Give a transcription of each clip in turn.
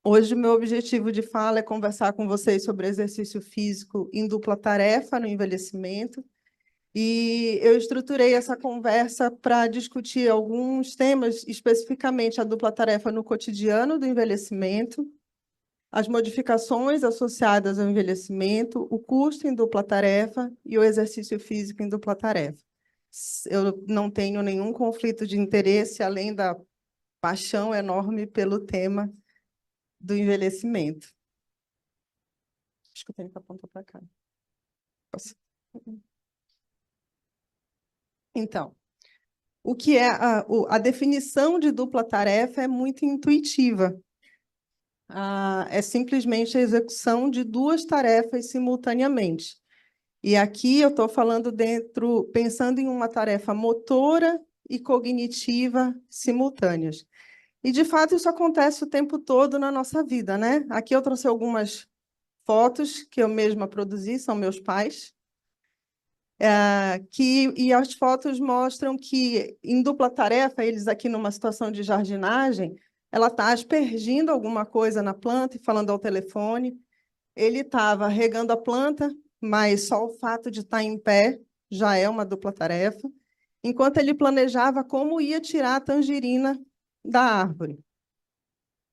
Hoje, meu objetivo de fala é conversar com vocês sobre exercício físico em dupla tarefa no envelhecimento. E eu estruturei essa conversa para discutir alguns temas, especificamente a dupla tarefa no cotidiano do envelhecimento, as modificações associadas ao envelhecimento, o custo em dupla tarefa e o exercício físico em dupla tarefa. Eu não tenho nenhum conflito de interesse, além da paixão enorme pelo tema do envelhecimento. Acho que eu tenho que apontar para cá. Posso? Então, o que é a definição de dupla tarefa é muito intuitiva. É simplesmente a execução de duas tarefas simultaneamente. E aqui eu estou falando pensando em uma tarefa motora e cognitiva simultâneas. E, de fato, isso acontece o tempo todo na nossa vida, né? Aqui eu trouxe algumas fotos que eu mesma produzi, são meus pais. E as fotos mostram que, em dupla tarefa, eles aqui numa situação de jardinagem, ela está aspergindo alguma coisa na planta e falando ao telefone. Ele estava regando a planta, mas só o fato de estar em pé já é uma dupla tarefa, enquanto ele planejava como ia tirar a tangerina da árvore.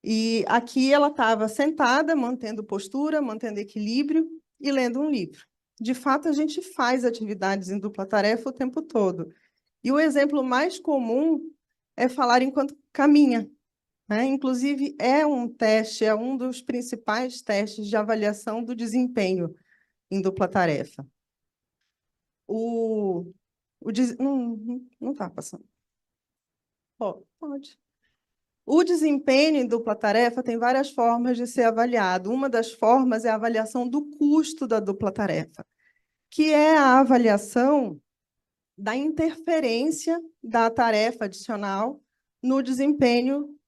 E aqui ela estava sentada, mantendo postura, mantendo equilíbrio e lendo um livro. De fato, a gente faz atividades em dupla tarefa o tempo todo. E o exemplo mais comum é falar enquanto caminha, né? Inclusive, é um teste, é um dos principais testes de avaliação do desempenho em dupla tarefa. Não está passando. Pode. O desempenho em dupla tarefa tem várias formas de ser avaliado. Uma das formas é a avaliação do custo da dupla tarefa, que é a avaliação da interferência da tarefa adicional no desempenho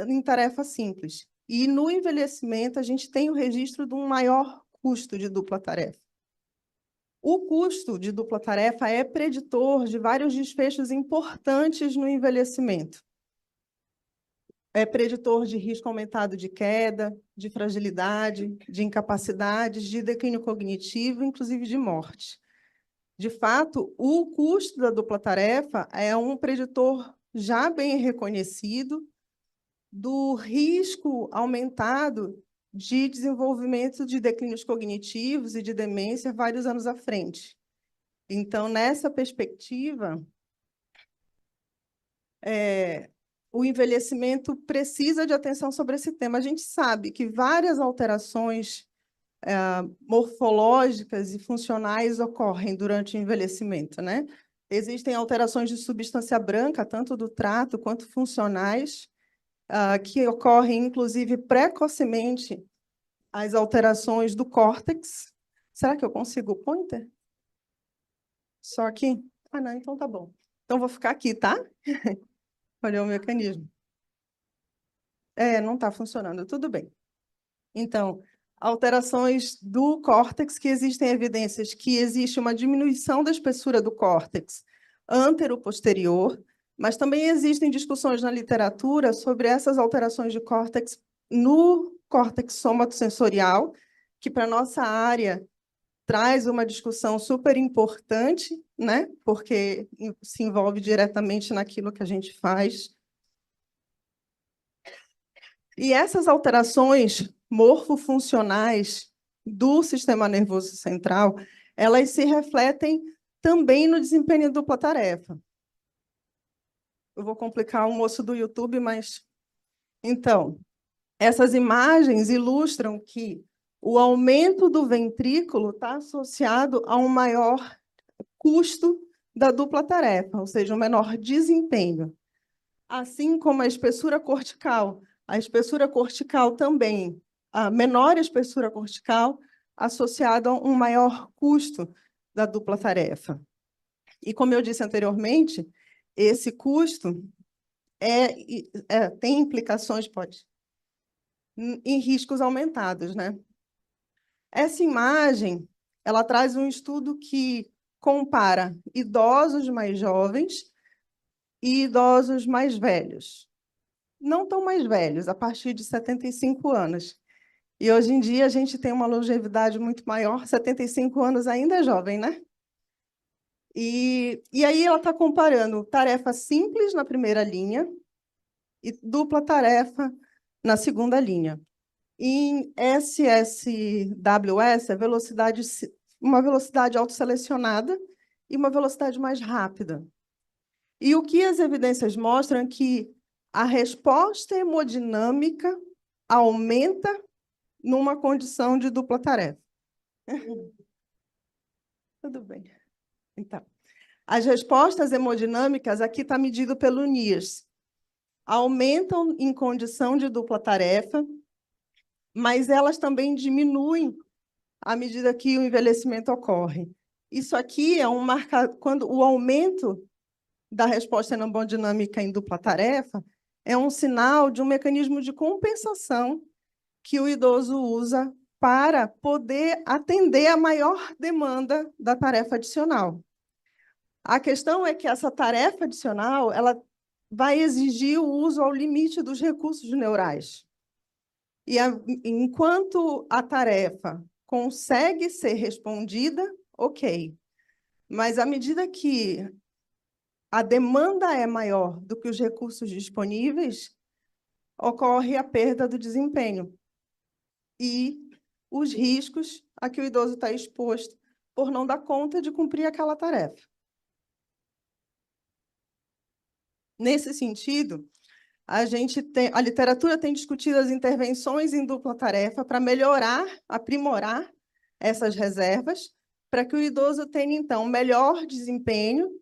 em tarefa simples. E no envelhecimento, a gente tem o registro de um maior custo de dupla tarefa. O custo de dupla tarefa é preditor de vários desfechos importantes no envelhecimento. É preditor de risco aumentado de queda, de fragilidade, de incapacidades, de declínio cognitivo, inclusive de morte. De fato, o custo da dupla tarefa é um preditor já bem reconhecido do risco aumentado de desenvolvimento de declínios cognitivos e de demência vários anos à frente. Então, nessa perspectiva, o envelhecimento precisa de atenção sobre esse tema. A gente sabe que várias alterações morfológicas e funcionais ocorrem durante o envelhecimento, né? Existem alterações de substância branca, tanto do trato quanto funcionais, que ocorrem, inclusive, precocemente, as alterações do córtex. Será que eu consigo o pointer? Só aqui? Ah, não, então tá bom. Então, vou ficar aqui, tá? Olha o mecanismo. Não está funcionando, tudo bem. Então, alterações do córtex, que existem evidências que existe uma diminuição da espessura do córtex antero-posterior, mas também existem discussões na literatura sobre essas alterações de córtex no córtex somatosensorial, que para a nossa área traz uma discussão super importante, né? Porque se envolve diretamente naquilo que a gente faz. E essas alterações morfofuncionais do sistema nervoso central, elas se refletem também no desempenho em dupla tarefa. Eu vou complicar o moço do YouTube, mas... Então, essas imagens ilustram que o aumento do ventrículo está associado a um maior custo da dupla tarefa, ou seja, um menor desempenho. Assim como a espessura cortical. A espessura cortical também, a menor espessura cortical associada a um maior custo da dupla tarefa. E, como eu disse anteriormente, esse custo tem implicações, em riscos aumentados, né? Essa imagem, ela traz um estudo que compara idosos mais jovens e idosos mais velhos. não tão mais velhos, a partir de 75 anos. E hoje em dia a gente tem uma longevidade muito maior, 75 anos ainda é jovem, né? E aí ela está comparando tarefa simples na primeira linha e dupla tarefa na segunda linha. Em SSWS, uma velocidade autoselecionada e uma velocidade mais rápida. E o que as evidências mostram é que a resposta hemodinâmica aumenta numa condição de dupla tarefa. Tudo bem. Então, as respostas hemodinâmicas, aqui está medido pelo NIRS, aumentam em condição de dupla tarefa, mas elas também diminuem à medida que o envelhecimento ocorre. Isso aqui é um marcador, quando o aumento da resposta hemodinâmica em dupla tarefa é um sinal de um mecanismo de compensação que o idoso usa para poder atender a maior demanda da tarefa adicional. A questão é que essa tarefa adicional ela vai exigir o uso ao limite dos recursos neurais. E enquanto a tarefa consegue ser respondida, ok. Mas à medida que a demanda é maior do que os recursos disponíveis, ocorre a perda do desempenho e os riscos a que o idoso está exposto por não dar conta de cumprir aquela tarefa. Nesse sentido, a literatura tem discutido as intervenções em dupla tarefa para melhorar, aprimorar essas reservas, para que o idoso tenha, então, melhor desempenho,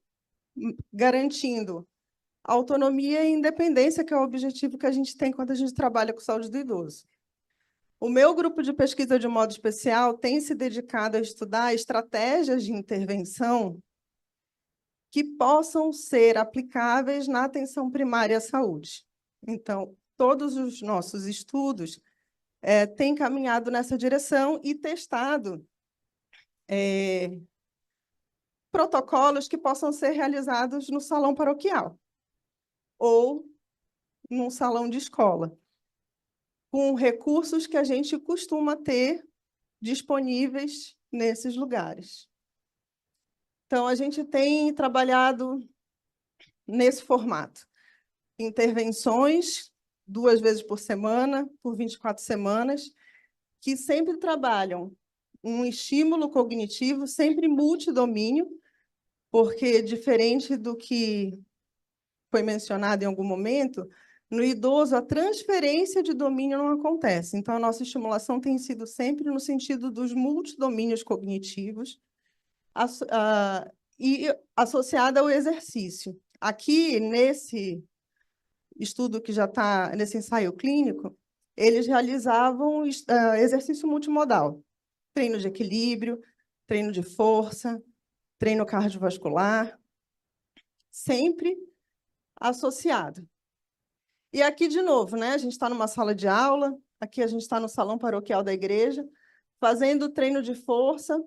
garantindo autonomia e independência, que é o objetivo que a gente tem quando a gente trabalha com saúde do idoso. O meu grupo de pesquisa, de modo especial, tem se dedicado a estudar estratégias de intervenção que possam ser aplicáveis na atenção primária à saúde. Então, todos os nossos estudos têm caminhado nessa direção e testado protocolos que possam ser realizados no salão paroquial ou num salão de escola, com recursos que a gente costuma ter disponíveis nesses lugares. Então, a gente tem trabalhado nesse formato. Intervenções, 2 vezes por semana, por 24 semanas, que sempre trabalham um estímulo cognitivo, sempre multidomínio, porque, diferente do que foi mencionado em algum momento, no idoso, a transferência de domínio não acontece. Então, a nossa estimulação tem sido sempre no sentido dos multidomínios cognitivos e associada ao exercício. Aqui, nesse estudo que já está, nesse ensaio clínico, eles realizavam exercício multimodal, treino de equilíbrio, treino de força, treino cardiovascular, sempre associado. E aqui, de novo, né, a gente está numa sala de aula, aqui a gente está no salão paroquial da igreja, fazendo treino de força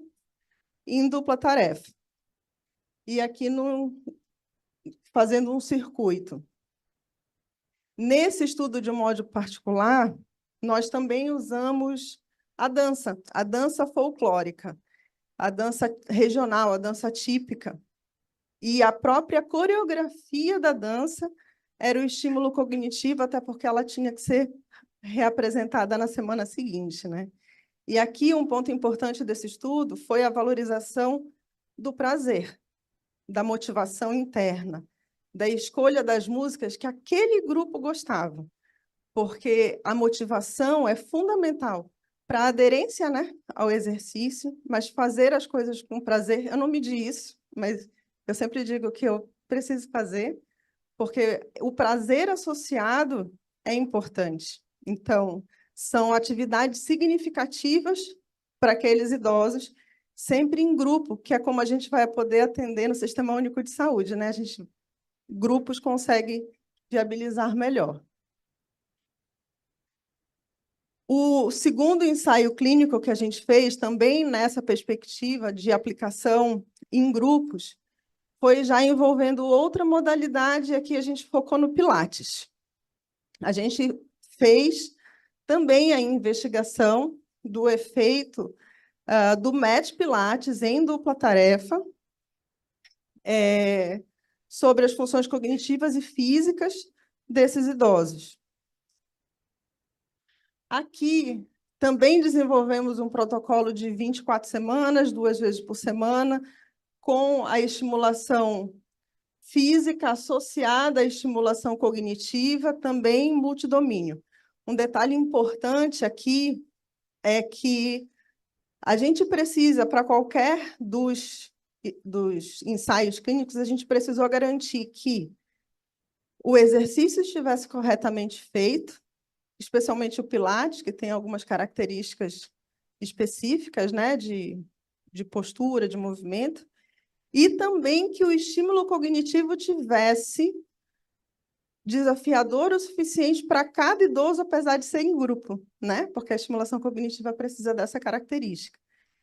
em dupla tarefa. E aqui fazendo um circuito. Nesse estudo de modo particular, nós também usamos a dança folclórica, a dança regional, a dança típica. E a própria coreografia da dança era o estímulo cognitivo, até porque ela tinha que ser reapresentada na semana seguinte, né? E aqui um ponto importante desse estudo foi a valorização do prazer, da motivação interna, da escolha das músicas que aquele grupo gostava, porque a motivação é fundamental para a aderência, né, ao exercício, mas fazer as coisas com prazer, eu não medi isso, mas eu sempre digo que eu preciso fazer, porque o prazer associado é importante. Então, são atividades significativas para aqueles idosos, sempre em grupo, que é como a gente vai poder atender no Sistema Único de Saúde, né? Grupos conseguem viabilizar melhor. O segundo ensaio clínico que a gente fez, também nessa perspectiva de aplicação em grupos, foi já envolvendo outra modalidade, aqui a gente focou no Pilates. A gente fez também a investigação do efeito do MET Pilates em dupla tarefa, sobre as funções cognitivas e físicas desses idosos. Aqui também desenvolvemos um protocolo de 24 semanas, 2 vezes por semana, com a estimulação física associada à estimulação cognitiva, também multidomínio. Um detalhe importante aqui é que a gente precisa, para qualquer dos ensaios clínicos, a gente precisou garantir que o exercício estivesse corretamente feito, especialmente o Pilates, que tem algumas características específicas, né, de postura, de movimento, e também que o estímulo cognitivo tivesse desafiador o suficiente para cada idoso, apesar de ser em grupo, né? Porque a estimulação cognitiva precisa dessa característica.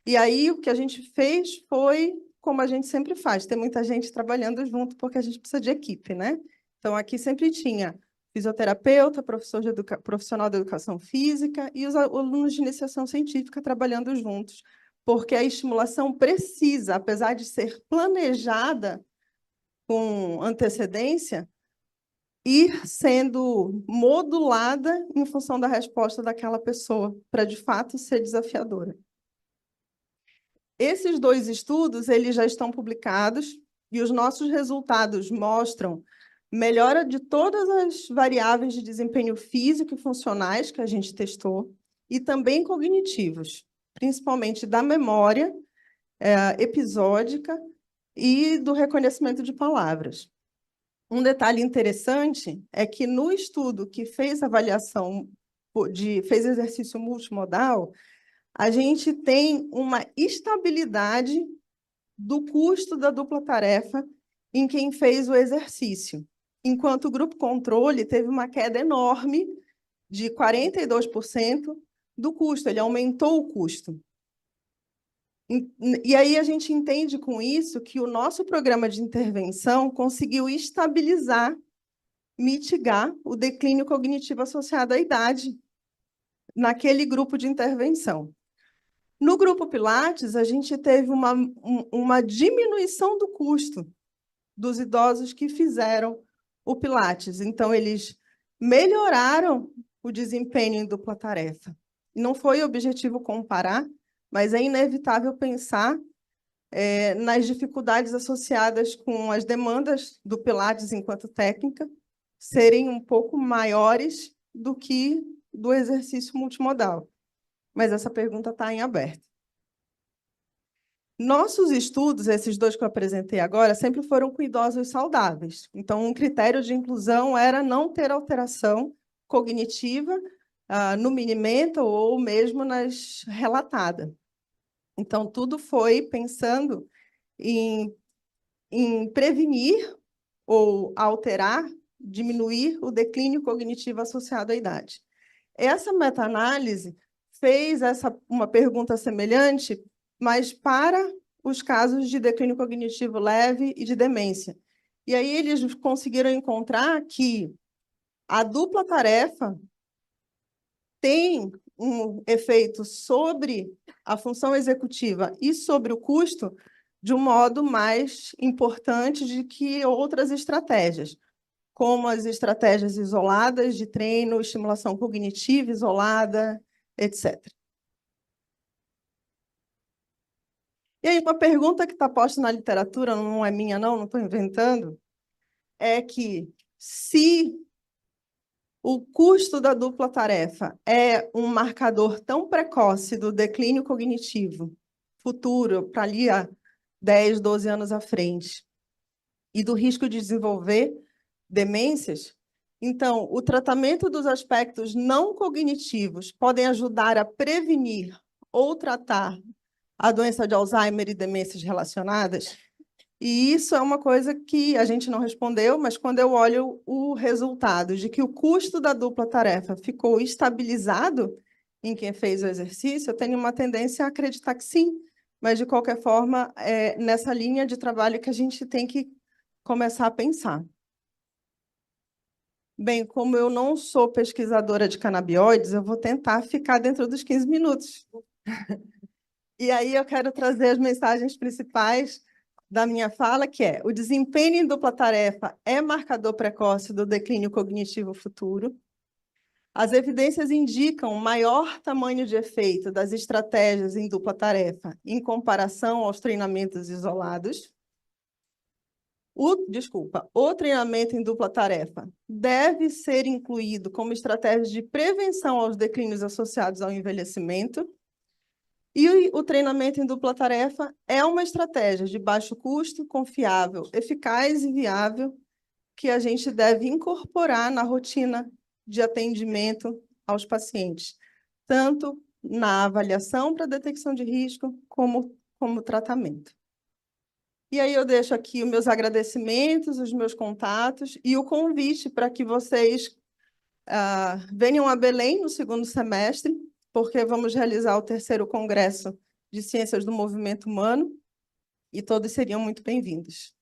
E aí, o que a gente fez foi, como a gente sempre faz, ter muita gente trabalhando junto, porque a gente precisa de equipe, né? Então, aqui sempre tinha fisioterapeuta, profissional da educação física e os alunos de iniciação científica trabalhando juntos, porque a estimulação precisa, apesar de ser planejada com antecedência, ir sendo modulada em função da resposta daquela pessoa, para, de fato, ser desafiadora. Esses 2 estudos eles já estão publicados e os nossos resultados mostram melhora de todas as variáveis de desempenho físico e funcionais que a gente testou e também cognitivos, principalmente da memória episódica e do reconhecimento de palavras. Um detalhe interessante é que no estudo que fez avaliação fez exercício multimodal, a gente tem uma estabilidade do custo da dupla tarefa em quem fez o exercício, enquanto o grupo controle teve uma queda enorme de 42% do custo, ele aumentou o custo. E aí a gente entende com isso que o nosso programa de intervenção conseguiu estabilizar, mitigar o declínio cognitivo associado à idade naquele grupo de intervenção. No grupo Pilates, a gente teve uma diminuição do custo dos idosos que fizeram o Pilates. Então, eles melhoraram o desempenho em dupla tarefa. Não foi objetivo comparar, mas é inevitável pensar nas dificuldades associadas com as demandas do Pilates enquanto técnica serem um pouco maiores do que do exercício multimodal. Mas essa pergunta está em aberto. Nossos estudos, esses 2 que eu apresentei agora, sempre foram com idosos saudáveis. Então, um critério de inclusão era não ter alteração cognitiva no mini-mental ou mesmo nas relatadas. Então, tudo foi pensando em prevenir ou alterar, diminuir o declínio cognitivo associado à idade. Essa meta-análise fez uma pergunta semelhante, mas para os casos de declínio cognitivo leve e de demência. E aí eles conseguiram encontrar que a dupla tarefa tem um efeito sobre a função executiva e sobre o custo de um modo mais importante do que outras estratégias, como as estratégias isoladas de treino, estimulação cognitiva isolada, etc. E aí, uma pergunta que está posta na literatura, não é minha, não estou inventando, é que se o custo da dupla tarefa é um marcador tão precoce do declínio cognitivo futuro, para ali a 10, 12 anos à frente, e do risco de desenvolver demências, então, o tratamento dos aspectos não cognitivos podem ajudar a prevenir ou tratar a doença de Alzheimer e demências relacionadas? E isso é uma coisa que a gente não respondeu, mas quando eu olho o resultado de que o custo da dupla tarefa ficou estabilizado em quem fez o exercício, eu tenho uma tendência a acreditar que sim, mas, de qualquer forma, é nessa linha de trabalho que a gente tem que começar a pensar. Bem, como eu não sou pesquisadora de canabióides, eu vou tentar ficar dentro dos 15 minutos. E aí eu quero trazer as mensagens principais da minha fala, que é: o desempenho em dupla tarefa é marcador precoce do declínio cognitivo futuro. As evidências indicam maior tamanho de efeito das estratégias em dupla tarefa em comparação aos treinamentos isolados. O treinamento em dupla tarefa deve ser incluído como estratégia de prevenção aos declínios associados ao envelhecimento. E o treinamento em dupla tarefa é uma estratégia de baixo custo, confiável, eficaz e viável que a gente deve incorporar na rotina de atendimento aos pacientes, tanto na avaliação para detecção de risco, como tratamento. E aí eu deixo aqui os meus agradecimentos, os meus contatos e o convite para que vocês venham a Belém no segundo semestre, porque vamos realizar o 3º Congresso de Ciências do Movimento Humano e todos seriam muito bem-vindos.